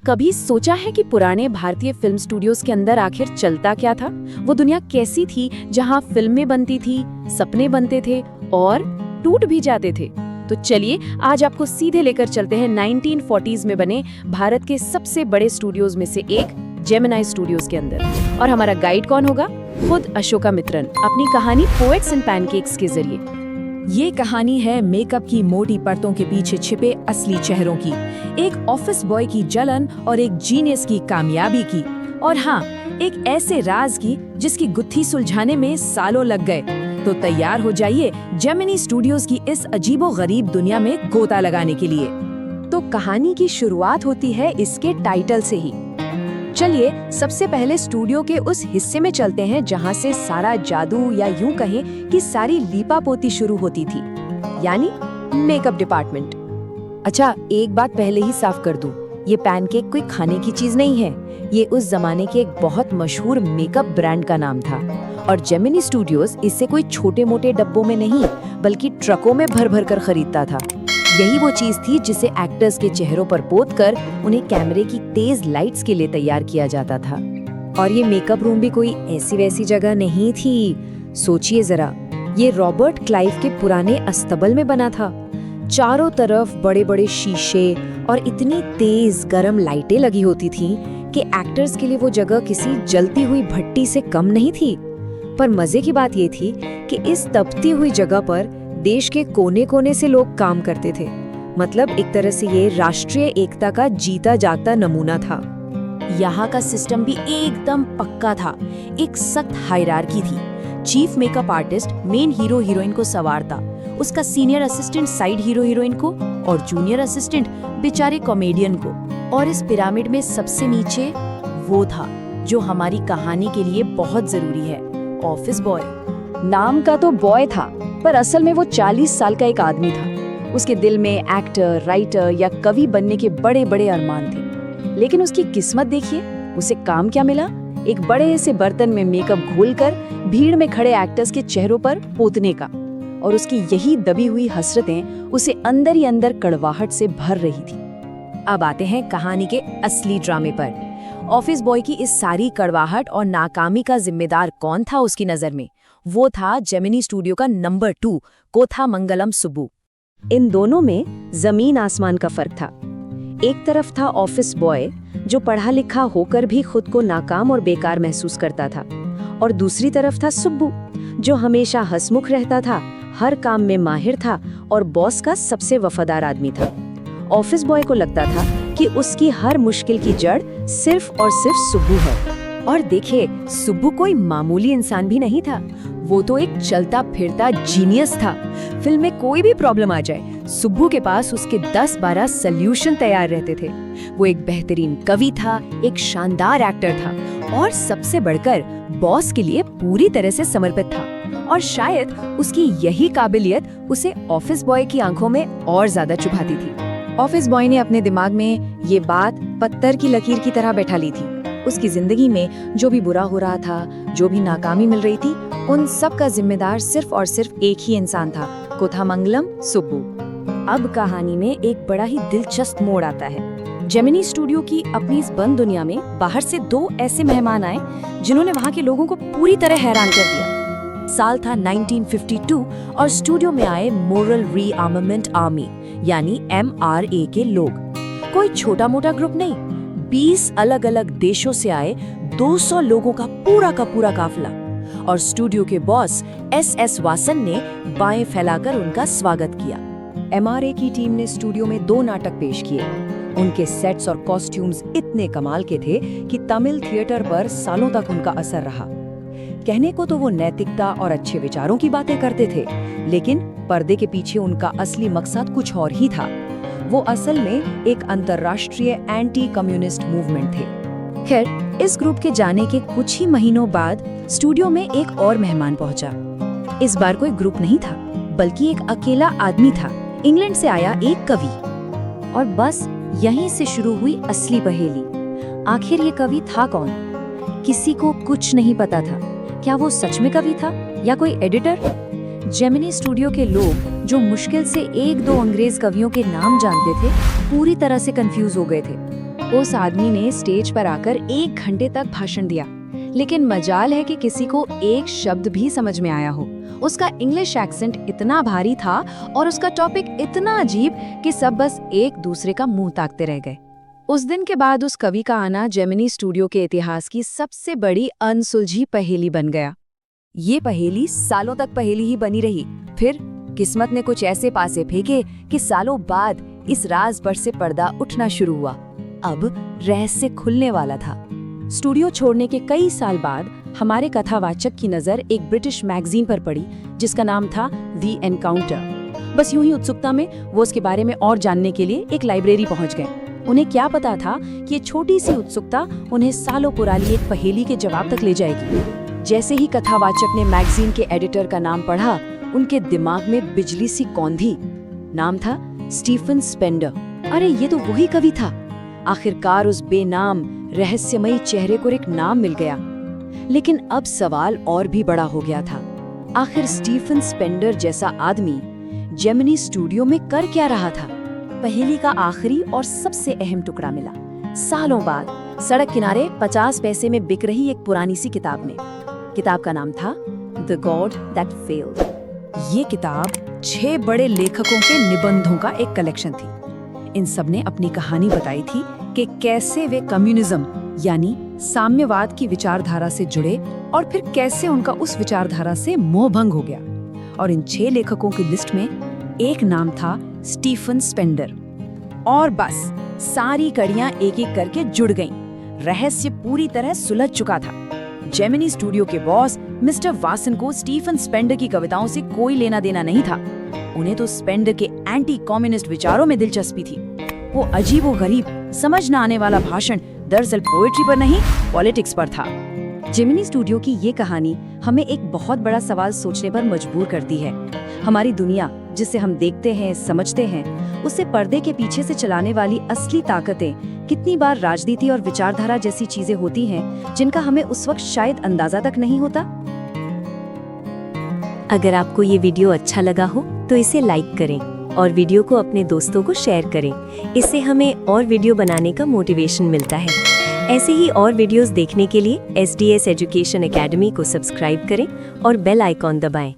कभी सोचा है कि पुराने भारतीय फिल्म स्टूडियोज के अंदर आखिर चलता क्या था? वो दुनिया कैसी थी जहां फिल्में बनती थी, सपने बनते थे और टूट भी जाते थे? तो चलिए आज आपको सीधे लेकर चलते हैं 1940s में बने भारत के सबसे बड़े स्टूडियोज में से एक जेमिनी स्टूडियोज के अंदर। और हमारा गाइड कौन होगा? खुद अशोका मित्रन, अपनी कहानी पोएट्स एंड पैनकेक्स के जरिए। ये कहानी है मेकअप की मोटी परतों के पीछे छिपे असली चेहरों की, एक ऑफिस बॉय की जलन और एक जीनियस की कामयाबी की, और हाँ, एक ऐसे राज की जिसकी गुत्थी सुलझाने में सालों लग गए। तो तैयार हो जाइए जेमिनी स्टूडियोज की इस अजीबो-गरीब दुनिया में गोता लगाने के लिए। तो कहानी की शुरुआत होती है इसके टाइटल से ही। चलिए सबसे पहले स्टूडियो के उस हिस्से में चलते हैं जहां से सारा जादू, या यूं कहें कि सारी लीपापोती शुरू होती थी, यानी मेकअप डिपार्टमेंट। अच्छा, एक बात पहले ही साफ कर दूं, ये पैनकेक कोई खाने की चीज नहीं है। ये उस जमाने के एक बहुत मशहूर मेकअप ब्रांड का नाम था, और जेमिनी स्टूडियोज इसे कोई छोटे मोटे डब्बों में नहीं बल्कि ट्रकों में भर भर कर खरीदता था। यही वो चीज थी जिसे एक्टर्स के चेहरों पर पोतकर उन्हें कैमरे की तेज लाइट्स के लिए तैयार किया जाता था। और ये मेकअप रूम भी कोई ऐसी वैसी जगह नहीं थी। सोचिए जरा, ये रॉबर्ट क्लाइव के पुराने अस्तबल में बना था। चारों तरफ बड़े बड़े शीशे और इतनी तेज गरम लाइटें लगी होती थी कि एक्टर्स के लिए वो जगह किसी जलती हुई भट्टी से कम नहीं थी। पर मजे की बात ये थी कि इस तपती हुई जगह पर देश के कोने कोने से लोग काम करते थे। मतलब एक तरह से ये राष्ट्रीय एकता का जीता जागता नमूना था। यहाँ का सिस्टम भी एकदम पक्का था। एक सख्त हायरार्की थी। Chief makeup artist main hero heroine को संवारता, उसका senior assistant side hero heroine को, और जूनियर असिस्टेंट बेचारे कॉमेडियन को। और इस पिरामिड में सबसे नीचे वो था जो हमारी कहानी के लिए बहुत जरूरी है, ऑफिस बॉय। नाम का तो बॉय था, पर असल में वो 40 साल का एक आदमी था। उसके दिल में एक्टर, राइटर या कवि बनने के बड़े बड़े अरमान थे। लेकिन उसकी किस्मत देखिए, उसे काम क्या मिला? एक बड़े से बर्तन में मेकअप घोलकर भीड़ में खड़े एक्टर्स के चेहरों पर पोतने का। और उसकी यही दबी हुई हसरतें उसे अंदर ही अंदर कड़वाहट से भर रही थी। अब आते हैं कहानी के असली ड्रामे पर। ऑफिस बॉय की इस सारी कड़वाहट और नाकामी का जिम्मेदार कौन था उसकी नजर में? वो था जेमिनी स्टूडियो का नंबर 2 कोथामंगलम सुब्बू। इन दोनों में जमीन आसमान का फर्क था। एक तरफ था ऑफिस बॉय जो पढ़ा लिखा होकर भी खुद को नाकाम और बेकार महसूस करता था, और दूसरी तरफ था सुब्बू जो हमेशा हंसमुख रहता था, हर काम में माहिर था और बॉस का सबसे वफादार आदमी था। ऑफिस बॉय को लगता था कि उसकी हर मुश्किल की जड़ सिर्फ और सिर्फ सुब्बू है। और देखिए, सुब्बू कोई मामूली इंसान भी नहीं था। वो तो एक चलता फिरता जीनियस था। फिल्म में कोई भी प्रॉब्लम आ जाए, सुब्बू के पास उसके 10-12 सल्यूशन तैयार रहते थे। वो एक बेहतरीन कवि था, एक शानदार एक्टर था, और सबसे बढ़कर बॉस के लिए पूरी तरह से समर्पित था। और शायद उसकी यही काबिलियत उसे ऑफिस बॉय की आंखों में और ज्यादा चुभाती थी। ऑफिस बॉय ने अपने दिमाग में ये बात पत्थर की लकीर की तरह बैठा ली थी। उसकी जिंदगी में जो भी बुरा हो रहा था, जो भी नाकामी मिल रही थी, उन सब का जिम्मेदार सिर्फ और सिर्फ एक ही इंसान था, कोथामंगलम सुब्बू। अब कहानी में एक बड़ा ही दिलचस्प मोड़ आता है। जेमिनी स्टूडियो की अपनी इस बंद दुनिया में बाहर से 2 ऐसे मेहमान आए जिन्होंने वहाँ के लोगों को पूरी तरह हैरान कर दिया। साल था 1952 और स्टूडियो में आए मोरल रीआर्मामेंट आर्मी यानी MRA के लोग। कोई छोटा मोटा ग्रुप नहीं, 20 अलग अलग देशों से आए 200 लोगों का पूरा काफिला। और स्टूडियो के बॉस SS वासन ने बाएं फैलाकर उनका स्वागत किया। MRA की टीम ने स्टूडियो में 2 नाटक पेश किए। उनके सेट्स और कॉस्ट्यूम्स इतने कमाल के थे कि तमिल थिएटर पर सालों तक उनका असर रहा। कहने को तो वो नैतिकता और अच्छे विचारों की बातें करते थे, लेकिन पर्दे के पीछे उनका असली मकसद कुछ और ही था। वो असल में एक अंतर्राष्ट्रीय एंटी कम्युनिस्ट मूवमेंट थे। खैर, इस ग्रुप के जाने के कुछ ही महीनों बाद स्टूडियो में एक और मेहमान पहुंचा। इस बार कोई ग्रुप नहीं था, बल्कि एक अकेला आदमी था, इंग्लैंड से आया एक कवि। और बस यहीं से शुरू हुई असली पहेली। आखिर ये कवि था कौन? किसी को कुछ नहीं पता था। क्या वो सच में कवि था या कोई एडिटर? जेमिनी स्टूडियो के लोग, जो मुश्किल से 1-2 अंग्रेज कवियों के नाम जानते थे, पूरी तरह से कंफ्यूज हो गए थे। उस आदमी ने स्टेज पर आकर 1 घंटे तक भाषण दिया, लेकिन मजाल है कि किसी को एक शब्द भी समझ में आया हो। उसका इंग्लिश एक्सेंट इतना भारी था और उसका टॉपिक इतना अजीब कि सब बस एक दूसरे का मुंह ताकते रह गए। उस दिन के बाद उस कवि का आना जेमिनी स्टूडियो के इतिहास की सबसे बड़ी अनसुलझी पहेली बन गया। ये पहेली सालों तक पहेली ही बनी रही। फिर किस्मत ने कुछ ऐसे पासे फेंके कि सालों बाद इस राज पर से पर्दा उठना शुरू हुआ। अब रहस्य खुलने वाला था। स्टूडियो छोड़ने के कई साल बाद हमारे कथावाचक की नज़र एक ब्रिटिश मैगजीन पर पड़ी जिसका नाम था द एनकाउंटर। बस यूं ही उत्सुकता में वो उसके बारे में और जानने के लिए एक लाइब्रेरी पहुंच गए। उन्हें क्या पता था कि ये छोटी सी उत्सुकता उन्हें सालों पुरानी एक पहेली के जवाब तक ले जाएगी। जैसे ही कथावाचक ने मैगजीन के एडिटर का नाम पढ़ा, उनके दिमाग में बिजली सी कौंधी। नाम था स्टीफन स्पेंडर। अरे ये तो वही कवि था। आखिरकार उस बेनाम रहस्यमयी चेहरे को एक नाम मिल गया। लेकिन अब सवाल और भी बड़ा हो गया था। आखिर स्टीफन स्पेंडर जैसा आदमी जेमिनी स्टूडियो में कर क्या रहा था? पहेली का आखिरी और सबसे अहम टुकड़ा मिला। सालों बाद सड़क किनारे 50 पैसे में बिक रही एक पुरानी सी किताब में। किताब का नाम था द गॉड दैट फेल्ड। ये किताब 6 बड़े लेखकों के निबंधों का एक कलेक्शन थी। इन सब ने अपनी कहानी बताई थी कि कैसे वे कम्युनिज्म यानी साम्यवाद की विचारधारा से जुड़े और फिर कैसे उनका उस विचारधारा से मोहभंग हो गया। और इन 6 लेखकों की लिस्ट में एक नाम था स्टीफन स्पेंडर। और बस सारी कड़ियां एक एक करके जुड़ गईं। रहस्य पूरी तरह सुलझ चुका था। जेमिनी स्टूडियो के बॉस मिस्टर वासन को स्टीफन स्पेंडर की कविताओं से कोई लेना देना नहीं था। उन्हें तो स्पेंडर के एंटी कम्युनिस्ट विचारों में दिलचस्पी थी। वो अजीबोगरीब, समझ न आने वाला भाषण दरअसल पोएट्री पर नहीं, पॉलिटिक्स पर था। जेमिनी स्टूडियो की ये कहानी हमें एक बहुत बड़ा सवाल सोचने पर मजबूर करती है। हमारी दुनिया जिसे हम देखते हैं, समझते हैं, उसे पर्दे के पीछे से चलाने वाली असली ताकतें कितनी बार राजनीति और विचारधारा जैसी चीजें होती हैं जिनका हमें उस वक्त शायद अंदाजा तक नहीं होता। अगर आपको ये वीडियो अच्छा लगा हो तो इसे लाइक करें और वीडियो को अपने दोस्तों को शेयर करें। इससे हमें और वीडियो बनाने का मोटिवेशन मिलता है। ऐसे ही और वीडियोस देखने के लिए SDS एजुकेशन एकेडमी को सब्सक्राइब करें और बेल आइकॉन दबाएं।